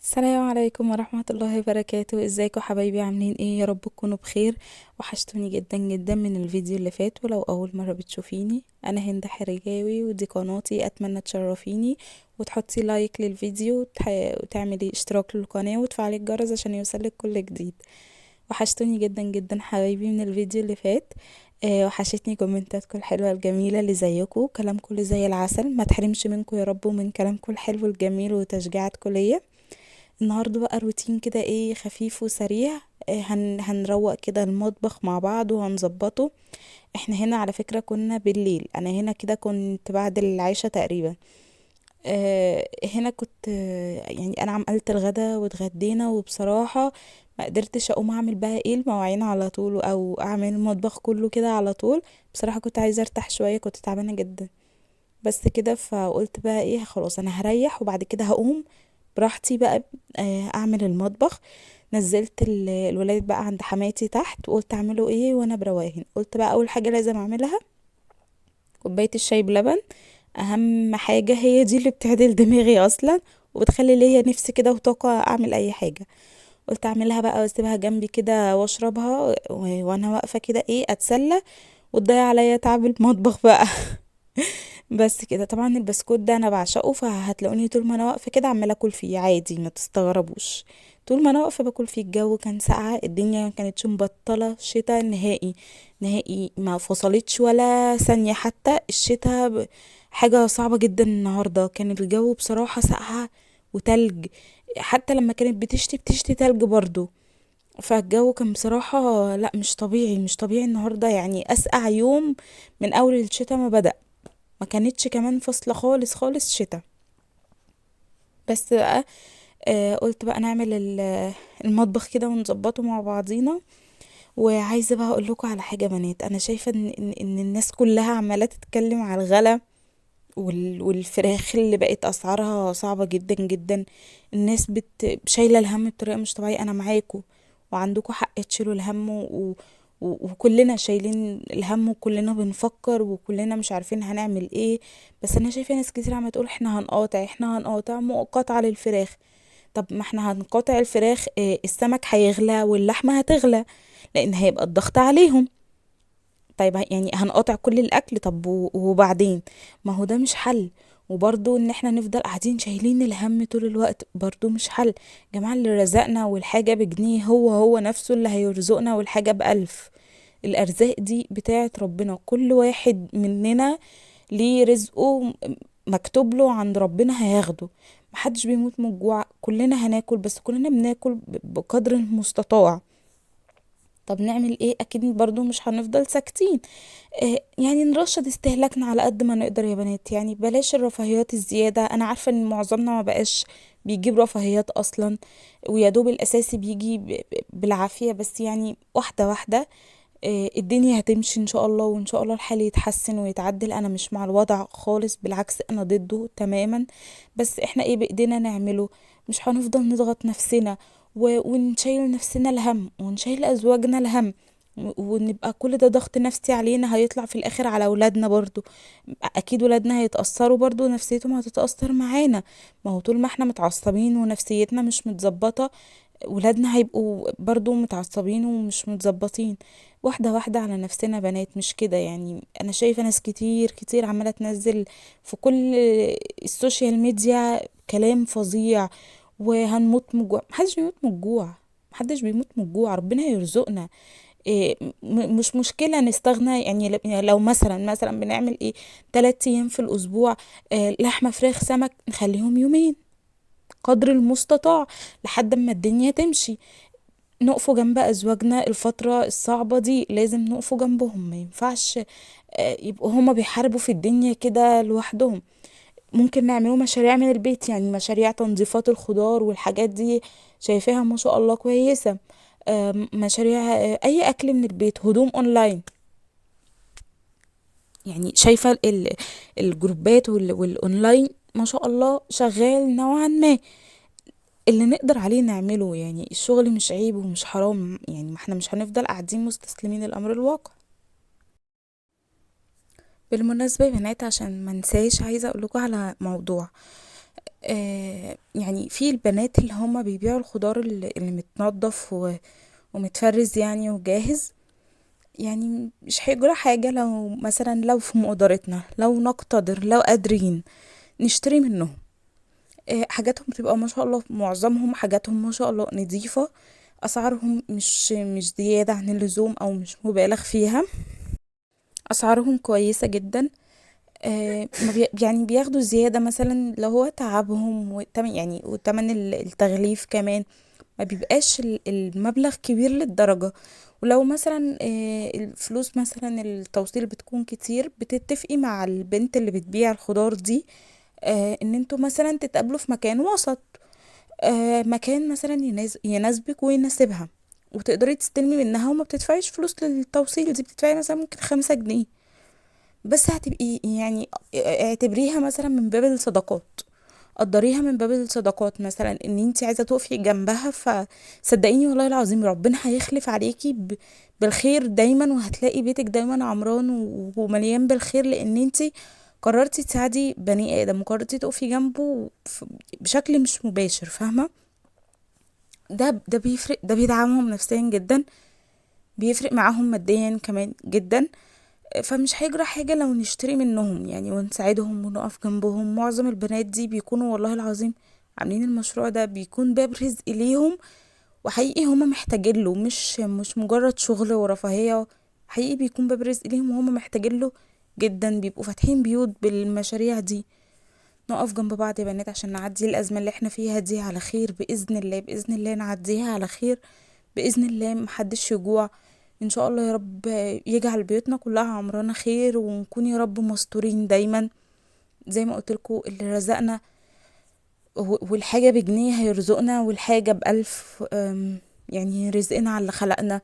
السلام عليكم ورحمة الله وبركاته. ازيكم حبايبي؟ عاملين ايه؟ يا رب تكونوا بخير. وحشتوني جدا جدا من الفيديو اللي فات. ولو اول مرة بتشوفيني، انا هند حرجاوي ودي قناتي. اتمنى تشرفيني وتحطي لايك للفيديو وتعملي اشتراك للقناة وتفعلي الجرس عشان يوصلك كل جديد. وحشتوني جدا جدا حبايبي من الفيديو اللي فات. وحشتني كومنتاتكم الحلوة الجميلة اللي زيكم، كلامكم اللي زي العسل، ما تحرمش منكم يا رب ومن كلامكم الحلو الجميل وتشجيعاتكم ليا. النهارده بقى روتين كده ايه خفيف وسريع. هنروق كده المطبخ مع بعض وهنظبطه. احنا هنا على فكرة كنا بالليل، انا هنا كده كنت بعد العشاء تقريبا. هنا كنت يعني انا عملت الغدا واتغدينا، وبصراحة ما قدرتش اقوم اعمل بقى ايه المواعين على طول او اعمل المطبخ كله كده على طول. بصراحة كنت عايزة ارتاح شوية، كنت تعبانة جدا. بس كده فقلت بقى ايه خلاص انا هريح وبعد كده هقوم براحتي بقى. اعمل المطبخ. نزلت الولاد بقى عند حماتي تحت وقلت اعملوا ايه وانا برواهن. قلت بقى اول حاجة لازم اعملها كوباية الشاي بلبن. اهم حاجة هي دي اللي بتعدل دماغي اصلا وبتخلي ليا نفسي كده وطاقة اعمل اي حاجة. قلت اعملها بقى واسيبها جنبي كده واشربها وانا واقفة كده ايه اتسلى وتضيع عليا تعب المطبخ بقى. بس كده طبعا البسكوت ده انا بعشقه، فهتلاقوني طول ما انا واقفه كده عماله اكل فيه عادي، ما تستغربوش. طول ما انا واقفه باكل فيه. الجو كان ساقعه، الدنيا ما كانتش مبطله شتاء نهائي. نهائي ما فصلتش ولا ثانيه حتى الشتاء حاجه صعبه جدا. النهارده كان الجو بصراحه ساقعه وتلج. حتى لما كانت بتشتي تلج برضو. فالجو كان بصراحة لا مش طبيعي مش طبيعي النهاردة، يعني أسقع يوم من أول الشتاء ما بدأ. ما كانتش كمان فاصلة خالص خالص شتا. بس بقى قلت بقى نعمل المطبخ كده ونظبطه مع بعضينا. وعايزة بقى اقول لكم على حاجة بنات، انا شايفة إن الناس كلها عمالة تتكلم على الغلا والفراخ اللي بقت اسعارها صعبة جدا جدا. الناس شايلة الهم بطريقة مش طبيعية. انا معاكم وعندكم حق تشيلوا الهم وكلنا شايلين الهم وكلنا بنفكر وكلنا مش عارفين هنعمل ايه. بس انا شايفة ناس كتير عمالة تقول احنا هنقاطع مقاطعة للفراخ. طب ما احنا هنقاطع الفراخ، السمك هيغلى واللحمة هتغلى لان هيبقى الضغط عليهم. طيب يعني هنقاطع كل الاكل؟ طب وبعدين؟ ما هو ده مش حل. وبرضو ان احنا نفضل قاعدين شايلين الهم طول الوقت برضو مش حل. جماعة اللي رزقنا والحاجة بجنيه هو نفسه اللي هيرزقنا والحاجة بألف. الأرزاق دي بتاعت ربنا، كل واحد مننا ليه رزقه مكتوب له عند ربنا هياخده. محدش بيموت من الجوع، كلنا هناكل بس كلنا بناكل بقدر المستطاع. طب نعمل ايه؟ اكيد برضو مش هنفضل ساكتين. يعني نرشد استهلاكنا على قد ما نقدر يا بنات، يعني بلاش الرفاهيات الزيادة. انا عارفة ان معظمنا ما بقاش بيجيب رفاهيات اصلا، ويا دوب الاساسي بيجي بالعافية، بس يعني واحدة واحدة. الدنيا هتمشي ان شاء الله، وان شاء الله الحال يتحسن ويتعدل. انا مش مع الوضع خالص، بالعكس انا ضده تماما. بس احنا ايه بايدينا نعمله؟ مش هنفضل نضغط نفسنا ونشيل نفسنا الهم ونشيل ازواجنا الهم ونبقى كل ده ضغط نفسي علينا، هيطلع في الاخر على اولادنا برضو. اكيد ولادنا هيتأثروا برضو، نفسيتهم هتتأثر معانا. ما هو طول ما احنا متعصبين ونفسيتنا مش متظبطة، ولادنا هيبقوا برضو متعصبين ومش متظبطين. واحدة واحدة على نفسنا بنات، مش كده يعني. انا شايفة ناس كتير كتير عمالة تنزل في كل السوشيال ميديا كلام فظيع. وهنموت من الجوع. محدش بيموت من الجوع. محدش بيموت من الجوع، ربنا يرزقنا. إيه مش مشكلة نستغنى، يعني يعني لو مثلا بنعمل ايه 3 ايام في الاسبوع، لحمة فراخ سمك، نخليهم يومين قدر المستطاع لحد ما الدنيا تمشي. نقفوا جنب ازواجنا الفترة الصعبة دي، لازم نقفوا جنبهم. ما ينفعش يبقوا هما بيحاربوا في الدنيا كده لوحدهم. ممكن نعملوا مشاريع من البيت، يعني مشاريع تنظيفات الخضار والحاجات دي شايفاها ما شاء الله كويسة. مشاريع اي اكل من البيت، هدوم اونلاين. يعني شايفة الجروبات والاونلاين ما شاء الله شغال نوعا ما. اللي نقدر عليه نعمله، يعني الشغل مش عيب ومش حرام، يعني ما احنا مش هنفضل قاعدين مستسلمين الامر الواقع. بالمناسبة يا بنات عشان ما نساش، عايزة اقول لكم على موضوع. يعني في البنات اللي هما بيبيعوا الخضار اللي متنضف ومتفرز يعني وجاهز. يعني مش هيجرى حاجة لو مثلا لو في مقدرتنا، لو نقتدر، لو قادرين نشتري منهم. حاجاتهم بتبقى ما شاء الله، معظمهم حاجاتهم ما شاء الله نظيفة. أسعارهم مش زيادة عن اللزوم أو مش مبالغ فيها. أسعارهم كويسة جدا. ما يعني بياخدوا زيادة مثلا لو هو تعبهم وتمن، يعني وتمن التغليف كمان ما بيبقاش المبلغ كبير للدرجة. ولو مثلا الفلوس مثلا التوصيل بتكون كتير، بتتفقي مع البنت اللي بتبيع الخضار دي ان انتوا مثلا تتقابلوا في مكان وسط. مكان مثلا يناسبك ويناسبها، وتقدري تستلمي منها وما بتدفعيش فلوس للتوصيل. دي بتدفعي مثلا ممكن 5 جنيه بس. هتبقي يعني اعتبريها مثلا من باب الصداقات، قدريها من باب الصداقات مثلا ان انت عايزه تقفي جنبها. فصدقيني والله العظيم ربنا هيخلف عليكي بالخير دايما، وهتلاقي بيتك دايما عمران ومليان بالخير، لان انت قررتي تساعدي بني ادم وقررتي تقفي جنبه بشكل مش مباشر، فاهمه؟ ده بيفرق، ده بيدعمهم نفسيا جدا، بيفرق معاهم ماديا كمان جدا. فمش هيجرى حاجة لو نشتري منهم يعني ونساعدهم ونقف جنبهم. معظم البنات دي بيكونوا والله العظيم عاملين المشروع ده بيكون باب رزق ليهم، وحقيقي هما محتاجين له، مش مجرد شغل ورفاهية. حقيقي بيكون باب رزق ليهم وهما محتاجين له جدا. بيبقوا فاتحين بيوت بالمشاريع دي. نقف جنب بعض يا بنات عشان نعدي الأزمة اللي احنا فيها دي على خير بإذن الله. بإذن الله نعديها على خير بإذن الله. محدش يجوع ان شاء الله يا رب. يجعل بيوتنا كلها عمرنا خير، ونكون يا رب مستورين دايما. زي ما قلت لكم، اللي رزقنا والحاجة بجنيه هيرزقنا، والحاجة بألف. يعني رزقنا على اللي خلقنا.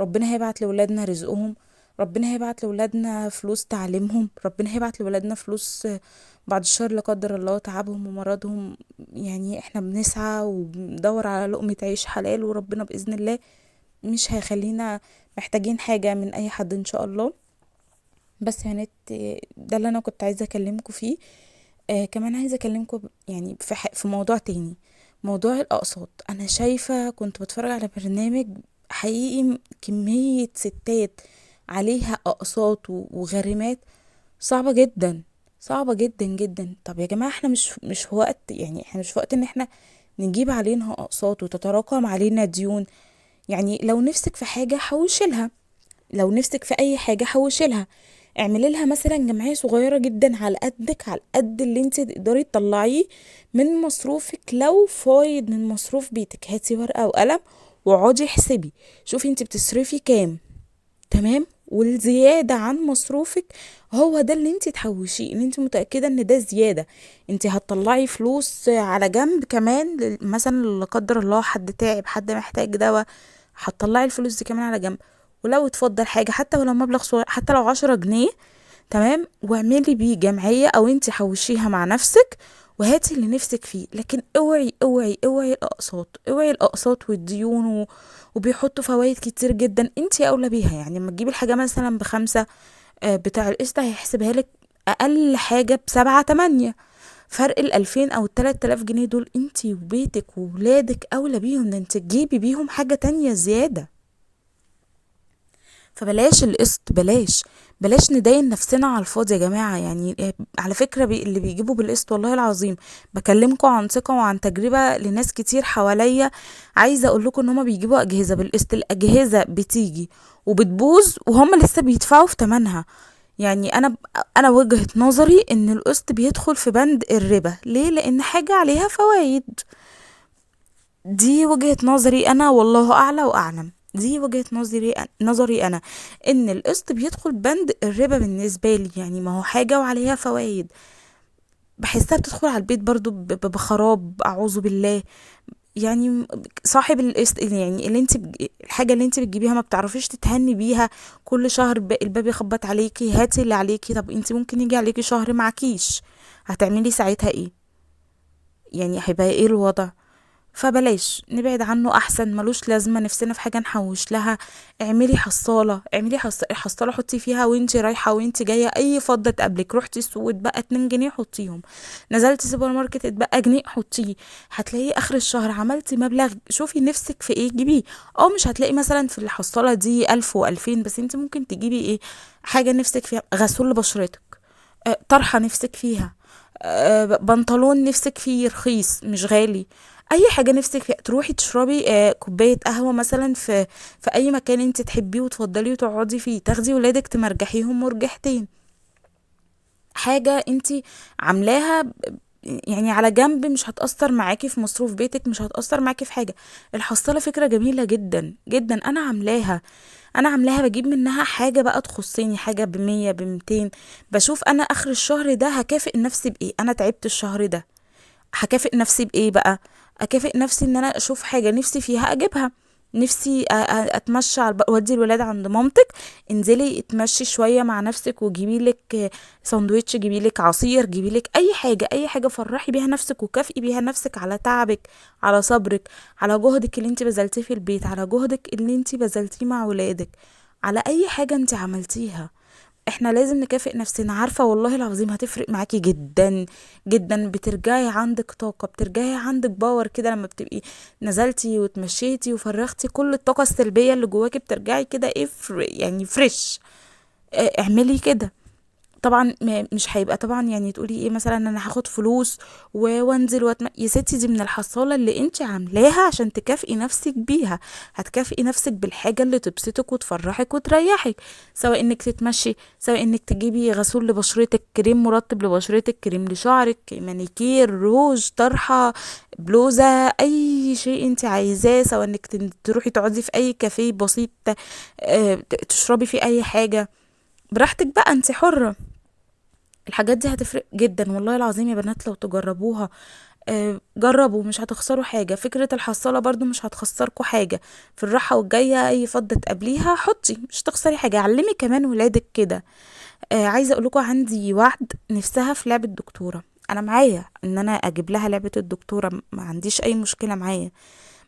ربنا هيبعت لولادنا رزقهم. ربنا هيبعت لولادنا فلوس تعليمهم. ربنا هيبعت لولادنا فلوس بعد الشر لا قدر الله تعبهم ومرضهم. يعني احنا بنسعى وبندور على لقمة عيش حلال، وربنا بإذن الله مش هيخلينا محتاجين حاجة من اي حد ان شاء الله. بس يا نت، ده اللي انا كنت عايزة اكلمكم فيه. كمان عايزة اكلمكم يعني في موضوع تاني. موضوع الاقساط. انا شايفة كنت بتفرج على برنامج، حقيقي كمية ستات عليها اقساط وغريمات صعبة جدا. صعبة جدا جدا. طب يا جماعة احنا مش في وقت، يعني احنا مش في وقت ان احنا نجيب علينا اقساط وتتراكم علينا ديون. يعني لو نفسك في حاجة حوشيلها، لو نفسك في اي حاجة حوشيلها. اعملي لها مثلا جمعية صغيرة جدا على قدك، على قد اللي انت تقدري تطلعيه من مصروفك. لو فايض من مصروف بيتك، هاتي ورقة وقلم واقعدي احسبي. شوفي انت بتصرفي كام، تمام؟ والزيادة عن مصروفك هو ده اللي انت تحوشيه، ان انت متأكدة ان ده زيادة. انت هتطلعي فلوس على جنب كمان، مثلا لا قدر الله حد تعب، حد محتاج دواء، هتطلعي الفلوس دي كمان على جنب. ولو اتفضل حاجة حتى ولو مبلغ صغير، حتى لو 10 جنيه، تمام، واعملي بيه جمعية او انت حوشيها مع نفسك وهاتي اللي نفسك فيه. لكن اوعي اوعي اوعي الاقساط، اوعي الاقساط والديون وبيحطوا فوائد كتير جدا. انت اولى بيها. يعني لما تجيبي الحاجة مثلا ب5، بتاع القسط هيحسبها لك اقل حاجة ب7 8. فرق 2000 او 3000 جنيه دول انت وبيتك وولادك اولى بيهم، ده انت تجيبي بيهم حاجة تانية زيادة. فبلاش القسط، بلاش ندين نفسنا على الفاضي يا جماعة. يعني على فكرة اللي بيجيبوا بالقسط والله العظيم بكلمكم عن ثقة وعن تجربة لناس كتير حواليا. عايزة اقول لكم ان هما بيجيبوا اجهزة بالقسط، الاجهزة بتيجي وبتبوظ وهم لسه بيدفعوا في تمنها. يعني انا وجهة نظري ان القسط بيدخل في بند الربا. ليه؟ لان حاجة عليها فوائد. دي وجهة نظري انا، والله اعلى واعلم. دي وجهة نظري انا، ان القسط بيدخل بند الربا بالنسبة لي. يعني ما هو حاجة وعليها فوائد، بحسها بتدخل على البيت برضو بخراب، اعوذ بالله. يعني صاحب القسط، يعني الحاجة اللي انت بتجيبيها ما بتعرفيش تتهني بيها. كل شهر الباب يخبط عليكي، هاتي اللي عليكي. طب انت ممكن يجي عليكي شهر معكيش، هتعملي ساعتها ايه؟ يعني هيبقى ايه الوضع؟ فبلاش، نبعد عنه احسن، ملوش لازمه. نفسنا في حاجه نحوش لها. اعملي حصاله، حصاله حطي فيها وانتي رايحه وانتي جايه اي فضه تقابلك. رحتي السوق اتبقى 2 جنيه حطيهم، نزلتي سوبر ماركت اتبقى جنيه حطيه، هتلاقي اخر الشهر عملتي مبلغ. شوفي نفسك في ايه جيبيه. اه مش هتلاقي مثلا في الحصاله دي 1000 و2000، بس انت ممكن تجيبي ايه؟ حاجه نفسك فيها، غسول لبشرتك، طرحه نفسك فيها، بنطلون نفسك فيه رخيص مش غالي، اي حاجه نفسك فيها. تروحي تشربي كوبايه قهوه مثلا في اي مكان انت تحبيه وتفضلي وتقعدي فيه، تاخدي ولادك تمرجحيهم مرجحتين. حاجه انت عاملاها يعني على جنب، مش هتأثر معاكي في مصروف بيتك، مش هتأثر معاكي في حاجة. الحصالة فكرة جميلة جدا جدا، انا عاملاها بجيب منها حاجة بقى تخصني، حاجة ب100 ب200. بشوف انا اخر الشهر ده هكافئ نفسي بايه. انا تعبت الشهر ده، هكافئ نفسي بايه بقى؟ اكافئ نفسي ان انا اشوف حاجه نفسي فيها اجيبها. نفسي اتمشى ودي الولاد عند مامتك، انزلي اتمشي شويه مع نفسك وجيبي لك ساندويتش، جيبي لك عصير، جيبي لك اي حاجه، اي حاجه فرحي بيها نفسك وكافئي بيها نفسك على تعبك، على صبرك، على جهدك اللي انت بذلتيه في البيت، على جهدك اللي انت بذلتيه مع ولادك، على اي حاجه انت عملتيها. احنا لازم نكافئ نفسنا. عارفة والله العظيم هتفرق معاكي جدا جدا. بترجعي عندك طاقة، بترجعي عندك باور كده لما بتبقي نزلتي وتمشيتي وفرغتي كل الطاقة السلبية اللي جواكي، بترجعي كده ايه يعني فريش. اعملي كده. طبعا مش هيبقى طبعا يعني تقولي ايه مثلا انا هاخد فلوس وانزل يا ستي دي من الحصالة اللي انت عاملاها عشان تكافئي نفسك بيها. هتكافئي نفسك بالحاجة اللي تبسطك وتفرحك وتريحك، سواء انك تتمشي، سواء انك تجيبي غسول لبشرتك، كريم مرطب لبشرتك، كريم لشعرك، مانيكير، روج، طرحة، بلوزة، اي شيء انت عايزاه، سواء انك تروحي تقعدي في اي كافيه بسيط، تشربي فيه اي حاجة، براحتك بقى، انت حرة. الحاجات دي هتفرق جدا والله العظيم يا بنات لو تجربوها. جربوا، مش هتخسروا حاجة. فكرة الحصالة برضو مش هتخسركوا حاجة. في الراحة والجاية اي فضة تقابليها حطي، مش تخسري حاجة. علمي كمان ولادك كده. عايزة اقولكوا عندي وعد نفسها في لعبة دكتورة. انا معايا ان انا اجيب لها لعبة الدكتورة، ما عنديش اي مشكلة معايا.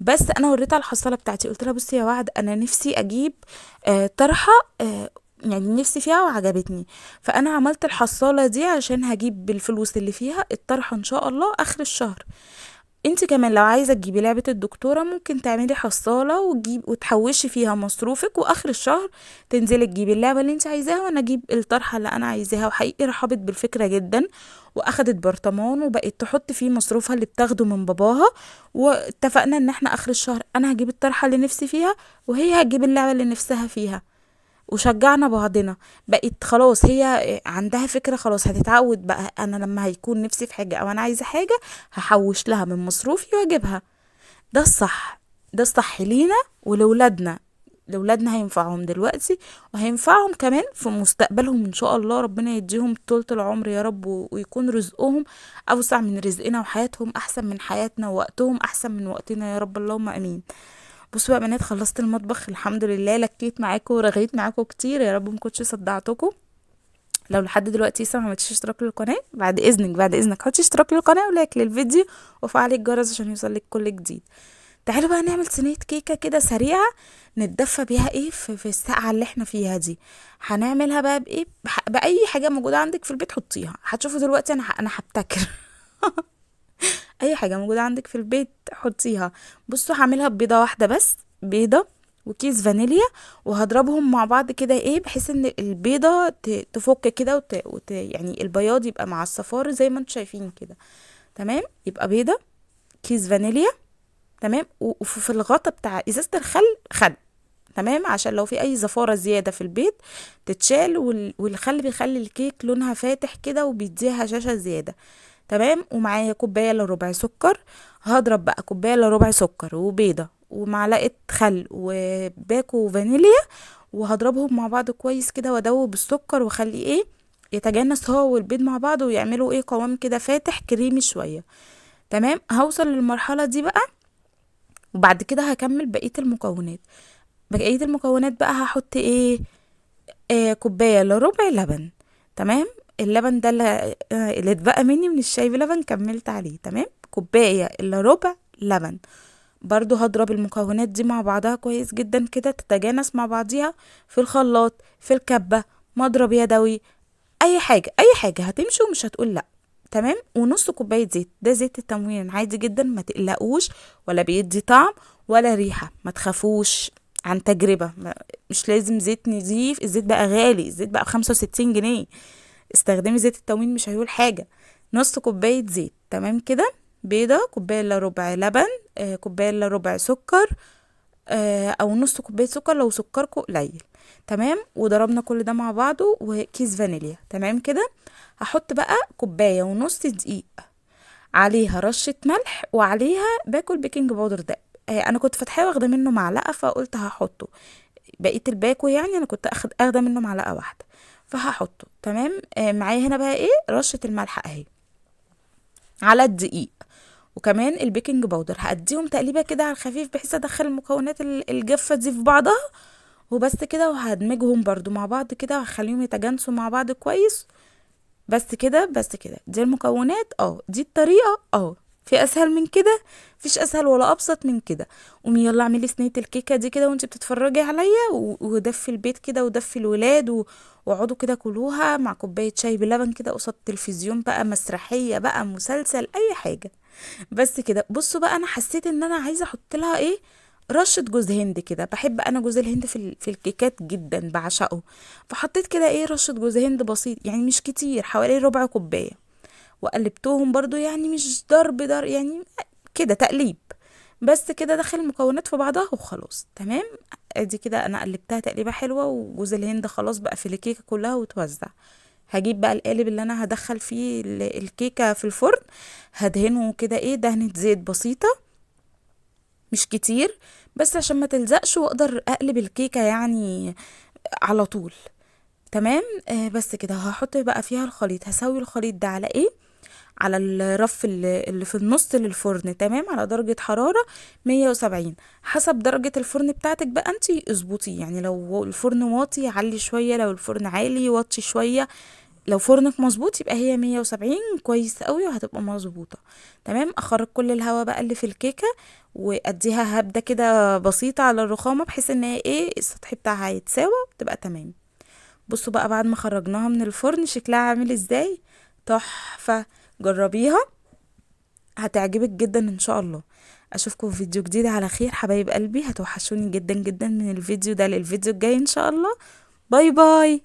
بس انا وريتها الحصاله بتاعتي، قلت لها بصي يا وعد انا نفسي اجيب طرحه، يعني نفسي فيها وعجبتني، فانا عملت الحصاله دي عشان هجيب بالفلوس اللي فيها الطرحه ان شاء الله اخر الشهر. انت كمان لو عايزه تجيبي لعبه الدكتوره ممكن تعملي حصاله وتحوشي فيها مصروفك، واخر الشهر تنزلي تجيبي اللعبه اللي انت عايزاها وانا اجيب الطرحه اللي انا عايزاها. وحقيقي رحبت بالفكره جدا، واخدت برطمان وبقت تحط فيه مصروفها اللي بتاخده من باباها. واتفقنا ان احنا اخر الشهر انا هجيب الطرحه اللي نفسي فيها وهي هتجيب اللعبه اللي نفسها فيها. وشجعنا بعضنا. بقت خلاص هي عندها فكرة، خلاص هتتعود بقى، انا لما هيكون نفسي في حاجة او انا عايزة حاجة هحوش لها من مصروفي واجيبها. ده الصح، ده الصح لينا ولولادنا. لولادنا هينفعهم دلوقتي وهينفعهم كمان في مستقبلهم ان شاء الله. ربنا يديهم طولة العمر يا رب، ويكون رزقهم اوسع من رزقنا، وحياتهم احسن من حياتنا، ووقتهم احسن من وقتنا يا رب، اللهم امين. بصوا بقى يا بنات، خلصت المطبخ الحمد لله، لكيت معاكم ورغيت معاكم كتير، يا رب مكنتش صدعتكم. لو لحد دلوقتي لسه ما عملتيش اشتراك للقناه، بعد اذنك بعد اذنك حطي اشتراك للقناه ولايك للفيديو وفعلي الجرس عشان يوصلك كل جديد. تعالوا بقى نعمل صينيه كيكه كده سريعه نتدفى بيها ايه في الساعه اللي احنا فيها دي. هنعملها بقى بايه؟ باي حاجه موجوده عندك في البيت حطيها. هتشوفوا دلوقتي انا هبتكر. اي حاجه موجوده عندك في البيت حطيها. بصوا هعملها ببيضه واحده بس، بيضه وكيس فانيليا، وهضربهم مع بعض كده ايه بحيث ان البيضه تفك كده يعني البياض يبقى مع الصفار زي ما انتم شايفين كده. تمام، يبقى بيضه، كيس فانيليا، تمام، وفي الغطا بتاع ازازه الخل خل، تمام، عشان لو في اي زفاره زياده في البيت تتشال. والخل بيخلي الكيك لونها فاتح كده وبيديها هشاشه زياده. تمام، ومعايا كوبايه الا ربع سكر. هضرب بقى كوبايه الا ربع سكر وبيضه ومعلقه خل وباكو فانيليا، وهضربهم مع بعض كويس كده وادوب السكر واخليه ايه يتجانس هو والبيض مع بعض ويعملوا ايه قوام كده فاتح كريمي شويه. تمام، هوصل للمرحله دي بقى، وبعد كده هكمل بقيه المكونات. بقيه المكونات بقى هحط ايه؟ كوبايه الا ربع لبن. تمام، اللبن ده اللي اتبقى مني من الشاي بلبن كملت عليه. تمام، كوبايه الا ربع لبن. برضو هضرب المكونات دي مع بعضها كويس جدا كده تتجانس مع بعضيها في الخلاط، في الكبة، مضرب يدوي، اي حاجة اي حاجة هتمشي ومش هتقول لا. تمام. ونص كوباية زيت، ده زيت التموين عادي جدا، ما تقلقوش، ولا بيدي طعم ولا ريحة، ما تخافوش، عن تجربة. مش لازم زيت نزيف، الزيت بقى غالي، الزيت بقى ب65 جنيه. استخدمي زيت التموين مش هيقول حاجة. نص كوباية زيت. تمام كده. بيضة، كوباية الا ربع لبن، كوباية الا ربع سكر، او نص كوباية سكر لو سكركم قليل. تمام. وضربنا كل ده مع بعضه، وكيس فانيليا. تمام كده. هحط بقى كوباية ونص دقيق، عليها رشة ملح، وعليها باكل بيكنج باودر ده. انا كنت فاتحاه واخده منه معلقة، فقلت هحطه. بقية الباكو يعني انا كنت اخده منه معلقة واحدة، فهحطه. تمام. معايا هنا بقى ايه رشة الملح اهي على الدقيق، وكمان البيكنج باودر. هأديهم تقليبة كده على الخفيف بحيث ادخل المكونات الجافة دي في بعضها، وبس كده. وهدمجهم برضو مع بعض كده، وهخليهم يتجانسوا مع بعض كويس. بس كده بس كده، دي المكونات. دي الطريقة. في اسهل من كده؟ مفيش اسهل ولا ابسط من كده. قومي يلا اعملي صينية الكيكة دي كده وانتي بتتفرجي عليا، ودفي البيت كده ودفي الولاد، واقعدوا كده كلوها مع كوباية شاي بلبن كده قصاد التلفزيون بقى، مسرحية بقى، مسلسل، اي حاجة. بس كده. بصوا بقى، انا حسيت ان انا عايزه احط لها ايه، رشه جوز هند كده. بحب انا جوز الهند في الكيكات جدا، بعشقه. فحطيت كده ايه رشه جوز هند بسيط يعني، مش كتير، حوالي ربع كوبايه. وقلبتهم برضو يعني مش ضرب يعني، كده تقليب. بس كده دخل المكونات في بعضها وخلاص. تمام. ادي كده انا قلبتها تقليبه حلوه، وجوز الهند خلاص بقى في الكيكه كلها وتوزع. هجيب بقى القالب اللي انا هدخل فيه الكيكه في الفرن، هدهنه كده ايه دهنه زيت بسيطه، مش كتير، بس عشان ما تلزقش واقدر اقلب الكيكه يعني على طول. تمام. بس كده هحط بقى فيها الخليط. هسوي الخليط ده على ايه، على الرف اللي في النص للفرن. تمام. على درجة حرارة 170، حسب درجة الفرن بتاعتك بقى انتي اظبطي يعني. لو الفرن واطي علي شوية، لو الفرن عالي وطي شوية. لو فرنك مظبوط يبقى هي 170 كويس قوي، وهتبقى مظبوطة. تمام. اخرج كل الهواء بقى اللي في الكيكة، واديها هبدة كده بسيطة على الرخامة، بحيث ان هي ايه السطح بتاعها يتساوى وتبقى تمام. بصوا بقى بعد ما خرجناها من الفرن شكلها عامل ازاي، تحفة. جربيها، هتعجبك جدا ان شاء الله. اشوفكم في فيديو جديد على خير حبايب قلبي، هتوحشوني جدا جدا من الفيديو ده للفيديو الجاي ان شاء الله. باي باي.